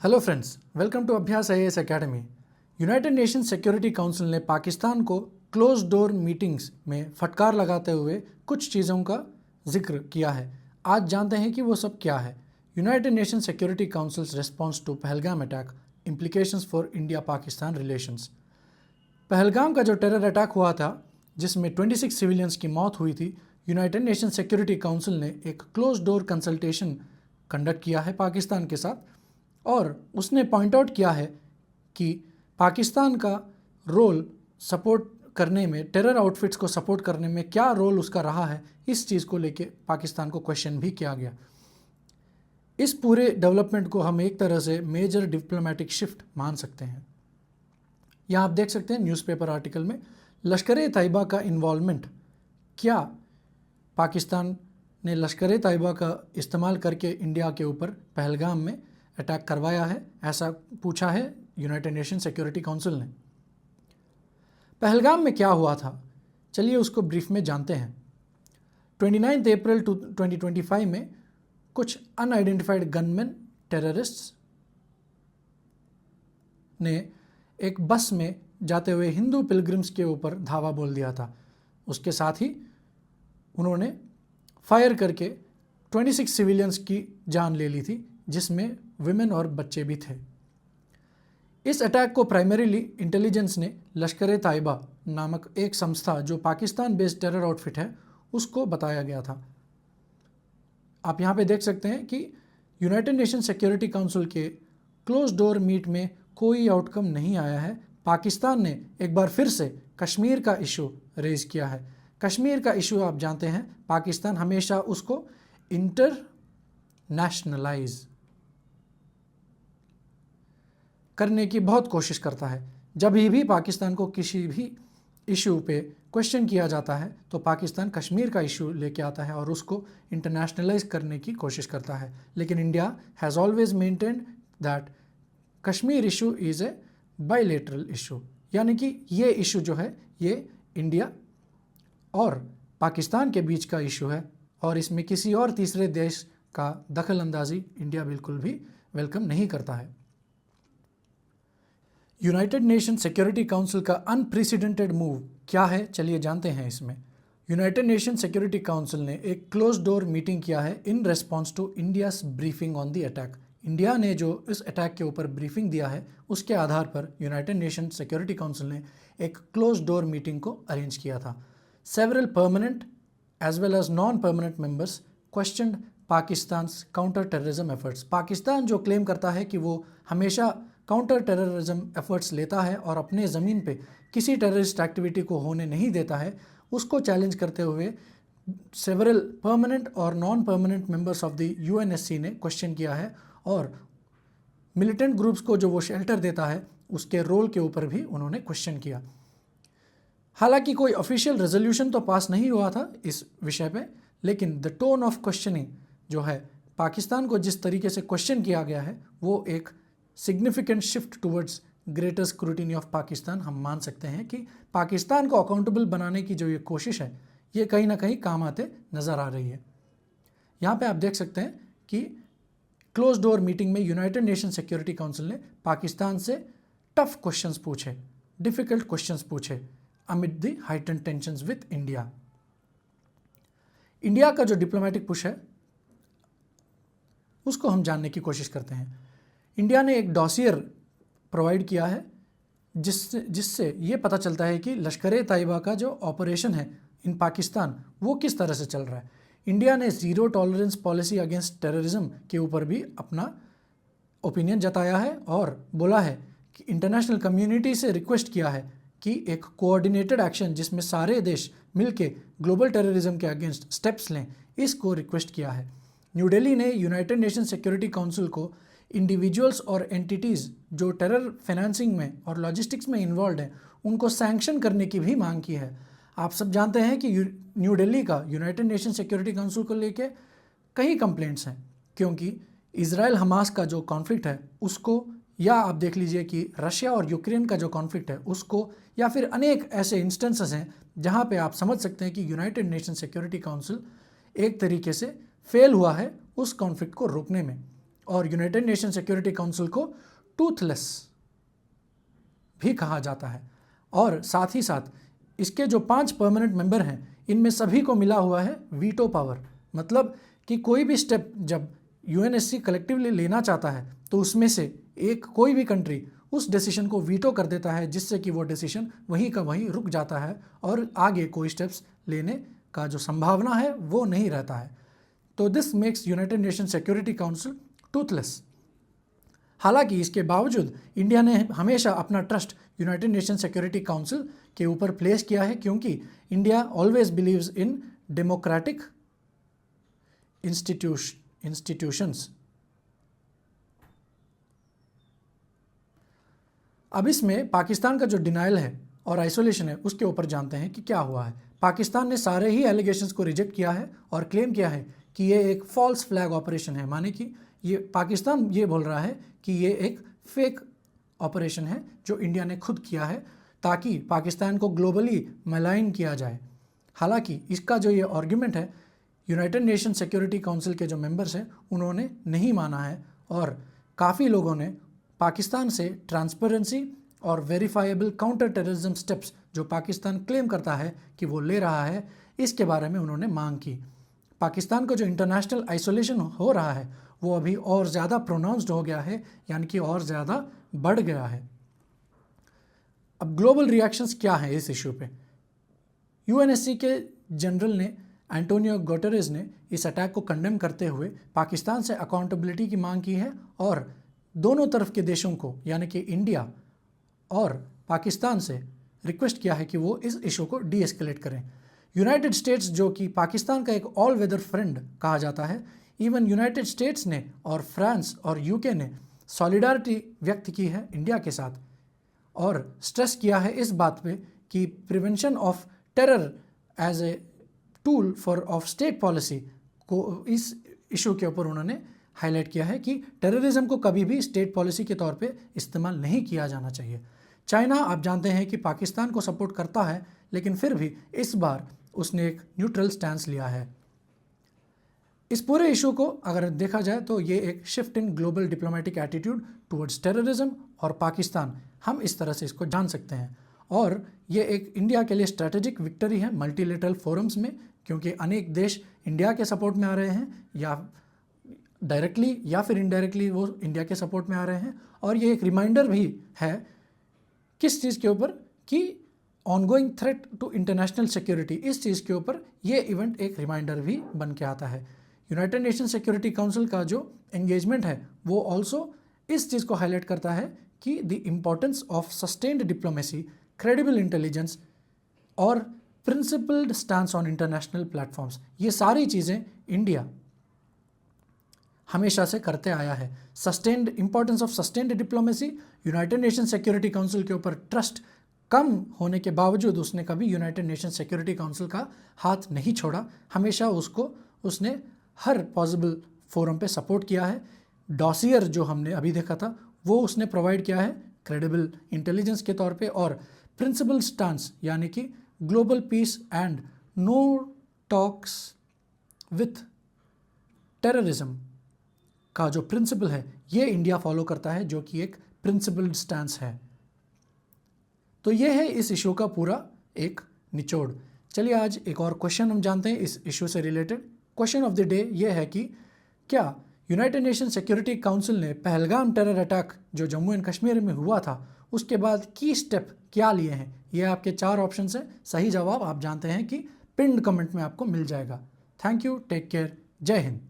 Hello friends, welcome to अभ्यास IAS academy. United nation security council ने पाकिस्तान को close door meetings में फटकार लगाते हुए कुछ चीज़ों का जिक्र किया है। आज जानते हैं कि वो सब क्या है। United nation Security Council's response to Pahalgam attack, implications for India Pakistan relations. Pahalgam का जो टेरर अटैक हुआ था जिसमें 26 सिविलियंस की मौत हुई थी, यूनाइटेड नेशन सिक्योरिटी काउंसिल ने एक क्लोज डोर कंसल्टेशन कंडक्ट किया है पाकिस्तान के साथ और उसने पॉइंट आउट किया है कि पाकिस्तान का रोल सपोर्ट करने में, टेरर आउटफिट्स को सपोर्ट करने में क्या रोल उसका रहा है, इस चीज़ को लेके पाकिस्तान को क्वेश्चन भी किया गया। इस पूरे डेवलपमेंट को हम एक तरह से मेजर डिप्लोमेटिक शिफ्ट मान सकते हैं। यहाँ आप देख सकते हैं न्यूज़पेपर आर्टिकल में लश्कर-ए-तैयबा का इन्वॉल्वमेंट, क्या पाकिस्तान ने लश्कर-ए-तैयबा का इस्तेमाल करके इंडिया के ऊपर पहलगाम में अटैक करवाया है, ऐसा पूछा है यूनाइटेड नेशन सिक्योरिटी काउंसिल ने। पहलगाम में क्या हुआ था, चलिए उसको ब्रीफ में जानते हैं। 29 अप्रैल 2025 में कुछ अनआइडेंटिफाइड गनमैन टेररिस्ट्स ने एक बस में जाते हुए हिंदू पिलग्रिम्स के ऊपर धावा बोल दिया था। उसके साथ ही उन्होंने फायर करके 26 सिविलियंस की जान ले ली थी, जिसमें विमेन और बच्चे भी थे। इस अटैक को प्राइमरीली इंटेलिजेंस ने लश्कर-ए-तैयबा नामक एक संस्था जो पाकिस्तान बेस्ड टेरर आउटफिट है उसको बताया गया था। आप यहाँ पे देख सकते हैं कि यूनाइटेड नेशन सिक्योरिटी काउंसिल के क्लोज डोर मीट में कोई आउटकम नहीं आया है। पाकिस्तान ने एक बार फिर से कश्मीर का इशू रेज किया है। कश्मीर का इशू आप जानते हैं, पाकिस्तान हमेशा उसको इंटरनेशनलाइज करने की बहुत कोशिश करता है। जब भी पाकिस्तान को किसी भी इशू पे क्वेश्चन किया जाता है तो पाकिस्तान कश्मीर का इशू लेके आता है और उसको इंटरनेशनलाइज करने की कोशिश करता है। लेकिन India has always maintained that Kashmir issue is a bilateral issue, यानी कि ये इशू जो है ये इंडिया और पाकिस्तान के बीच का इशू है और इसमें किसी और तीसरे देश का दखल अंदाजी इंडिया बिल्कुल भी वेलकम नहीं करता है। यूनाइटेड नेशन सिक्योरिटी काउंसिल का अनप्रेसिडेंटेड मूव क्या है, चलिए जानते हैं इसमें। यूनाइटेड नेशन सिक्योरिटी काउंसिल ने एक क्लोज डोर मीटिंग किया है in response to India's briefing on the attack. India ने जो इस अटैक के ऊपर ब्रीफिंग दिया है उसके आधार पर यूनाइटेड नेशन सिक्योरिटी काउंसिल ने एक क्लोज डोर मीटिंग को अरेंज किया था। Several permanent as well as non permanent members questioned Pakistan counter terrorism efforts. Pakistan जो क्लेम करता है कि वो हमेशा काउंटर टेररिज्म एफर्ट्स लेता है और अपने ज़मीन पे किसी टेररिस्ट एक्टिविटी को होने नहीं देता है, उसको चैलेंज करते हुए सेवरल परमानेंट और non permanent members of the UNSC ने क्वेश्चन किया है और मिलिटेंट ग्रुप्स को जो वो शेल्टर देता है उसके रोल के ऊपर भी उन्होंने क्वेश्चन किया। हालांकि कोई ऑफिशियल रेजोल्यूशन तो पास नहीं हुआ था इस विषय पे, लेकिन द टोन ऑफ क्वेश्चनिंग जो है, पाकिस्तान को जिस तरीके से क्वेश्चन किया गया है वो एक significant shift towards greater scrutiny of Pakistan. हम मान सकते हैं कि पाकिस्तान को अकाउंटेबल बनाने की जो ये कोशिश है ये कहीं ना कहीं काम आते नज़र आ रही है। यहाँ पे आप देख सकते हैं कि क्लोज डोर मीटिंग में यूनाइटेड नेशन सिक्योरिटी काउंसिल ने पाकिस्तान से टफ क्वेश्चंस पूछे, डिफ़िकल्ट क्वेश्चंस पूछे amid the heightened tensions with India. India का जो डिप्लोमेटिक पुश है उसको हम जानने की कोशिश करते हैं। इंडिया ने एक डॉसियर प्रोवाइड किया है जिससे ये पता चलता है कि लश्कर-ए-तैयबा का जो ऑपरेशन है इन पाकिस्तान वो किस तरह से चल रहा है। इंडिया ने zero tolerance policy against terrorism के ऊपर भी अपना ओपिनियन जताया है और बोला है कि इंटरनेशनल कम्युनिटी से रिक्वेस्ट किया है कि एक कोऑर्डिनेटेड एक्शन जिसमें सारे देश मिलके ग्लोबल टेररिज्म के अगेंस्ट स्टेप्स लें, इसको रिक्वेस्ट किया है। न्यू दिल्ली ने यूनाइटेड नेशन सिक्योरिटी काउंसिल को इंडिविजुअल्स और एंटिटीज़ जो टेरर फाइनेंसिंग में और लॉजिस्टिक्स में इन्वॉल्व हैं उनको सैंक्शन करने की भी मांग की है। आप सब जानते हैं कि न्यू दिल्ली का यूनाइटेड नेशन सिक्योरिटी काउंसिल को लेके कई कंप्लेंट्स हैं, क्योंकि इजराइल हमास का जो कॉन्फ्लिक्ट है उसको, या आप देख लीजिए कि रशिया और यूक्रेन का जो कॉन्फ्लिक्ट है उसको, या फिर अनेक ऐसे इंस्टेंसेस हैं जहां पे आप समझ सकते हैं कि यूनाइटेड नेशन सिक्योरिटी काउंसिल एक तरीके से फेल हुआ है उस कॉन्फ्लिक्ट को रोकने में। और यूनाइटेड नेशन सिक्योरिटी काउंसिल को टूथलेस भी कहा जाता है। और साथ ही साथ इसके जो 5 परमानेंट मेंबर हैं इनमें सभी को मिला हुआ है वीटो पावर, मतलब कि कोई भी स्टेप जब यूएनएससी कलेक्टिवली लेना चाहता है तो उसमें से एक कोई भी कंट्री उस डिसीजन को वीटो कर देता है, जिससे कि वो डिसीजन वहीं का वहीं रुक जाता है और आगे कोई स्टेप्स लेने का जो संभावना है वो नहीं रहता है। तो this makes United nation security council Toothless. हालांकि इसके बावजूद इंडिया ने हमेशा अपना trust United nation security council के ऊपर प्लेस किया है, क्योंकि India always believes in democratic institutions. अब इसमें पाकिस्तान का जो डिनाइल है और आइसोलेशन है उसके ऊपर जानते हैं कि क्या हुआ है। पाकिस्तान ने सारे ही एलिगेशंस को रिजेक्ट किया है और क्लेम किया है कि ये एक फॉल्स फ्लैग ऑपरेशन है, माने कि ये पाकिस्तान ये बोल रहा है कि ये एक फेक ऑपरेशन है जो इंडिया ने खुद किया है ताकि पाकिस्तान को ग्लोबली मलाइन किया जाए। हालांकि इसका जो ये आर्ग्यूमेंट है यूनाइटेड नेशन सिक्योरिटी काउंसिल के जो मेंबर्स हैं उन्होंने नहीं माना है और काफ़ी लोगों ने पाकिस्तान से ट्रांसपेरेंसी और वेरीफाइबल काउंटर टेररिज्म स्टेप्स जो पाकिस्तान क्लेम करता है कि वो ले रहा है, इसके बारे में उन्होंने मांग की। पाकिस्तान को जो इंटरनेशनल आइसोलेशन हो रहा है वो अभी और ज़्यादा प्रोनाउंस्ड हो गया है, यानी कि और ज़्यादा बढ़ गया है। अब ग्लोबल रिएक्शंस क्या हैं इस इशू पे? यूएनएससी के जनरल ने एंटोनियो गुटेरेस ने इस अटैक को कंडेम करते हुए पाकिस्तान से अकाउंटेबिलिटी की मांग की है और दोनों तरफ के देशों को यानी कि इंडिया और पाकिस्तान से रिक्वेस्ट किया है कि वो इस इशू को डी एस्केलेट करें। यूनाइटेड स्टेट्स जो कि पाकिस्तान का एक ऑल वेदर फ्रेंड कहा जाता है, इवन यूनाइटेड स्टेट्स ने और फ्रांस और यूके ने सॉलिडारिटी व्यक्त की है इंडिया के साथ और स्ट्रेस किया है इस बात पे कि prevention of terror as a tool for of state policy को इस इशू के ऊपर उन्होंने हाईलाइट किया है कि टेररिज्म को कभी भी स्टेट पॉलिसी के तौर पे इस्तेमाल नहीं किया जाना चाहिए। चाइना आप जानते हैं कि पाकिस्तान को सपोर्ट करता है, लेकिन फिर भी इस बार उसने एक न्यूट्रल स्टैंस लिया है। इस पूरे इशू को अगर देखा जाए तो ये एक shift in global diplomatic attitude towards terrorism और पाकिस्तान, हम इस तरह से इसको जान सकते हैं। और ये एक इंडिया के लिए स्ट्रैटेजिक विक्ट्री है मल्टीलेटरल फोरम्स में, क्योंकि अनेक देश इंडिया के सपोर्ट में आ रहे हैं या डायरेक्टली या फिर इनडायरेक्टली वो इंडिया के सपोर्ट में आ रहे हैं। और ये एक रिमाइंडर भी है किस चीज़ के ऊपर कि ongoing threat to international security, इस चीज़ के ऊपर ये इवेंट एक रिमाइंडर भी बन के आता है। यूनाइटेड नेशन सिक्योरिटी काउंसिल का जो एंगेजमेंट है वो ऑल्सो इस चीज़ को हाईलाइट करता है कि the importance of sustained diplomacy, credible intelligence और principled stance on international platforms, ये सारी चीज़ें इंडिया हमेशा से करते आया है। Sustained importance of sustained diplomacy, united nation security council के ऊपर ट्रस्ट कम होने के बावजूद उसने कभी यूनाइटेड नेशन सिक्योरिटी काउंसिल का हाथ नहीं छोड़ा, हमेशा उसने हर पॉसिबल फोरम पे सपोर्ट किया है। डॉसियर जो हमने अभी देखा था वो उसने प्रोवाइड किया है क्रेडिबल इंटेलिजेंस के तौर पे, और प्रिंसिपल स्टांस यानी कि global peace and no talks with terrorism का जो प्रिंसिपल है ये इंडिया फॉलो करता है, जो कि एक प्रिंसिपल्ड स्टैंस है। तो ये है इस इशू का पूरा एक निचोड़। चलिए आज एक और क्वेश्चन हम जानते हैं इस इशू से related. Question of the day ये है कि क्या यूनाइटेड नेशन सिक्योरिटी काउंसिल ने पहलगाम टेरर अटैक जो जम्मू एंड कश्मीर में हुआ था उसके बाद की स्टेप क्या लिए हैं? ये आपके 4 ऑप्शन है। सही जवाब आप जानते हैं कि पिन्ड कमेंट में आपको मिल जाएगा। थैंक यू, टेक केयर, जय Hind.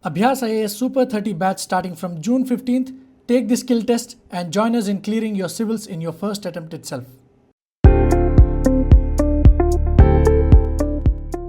Abhyas IAS Super 30 batch starting from June 15th. Take the skill test and join us in clearing your civils in your first attempt itself.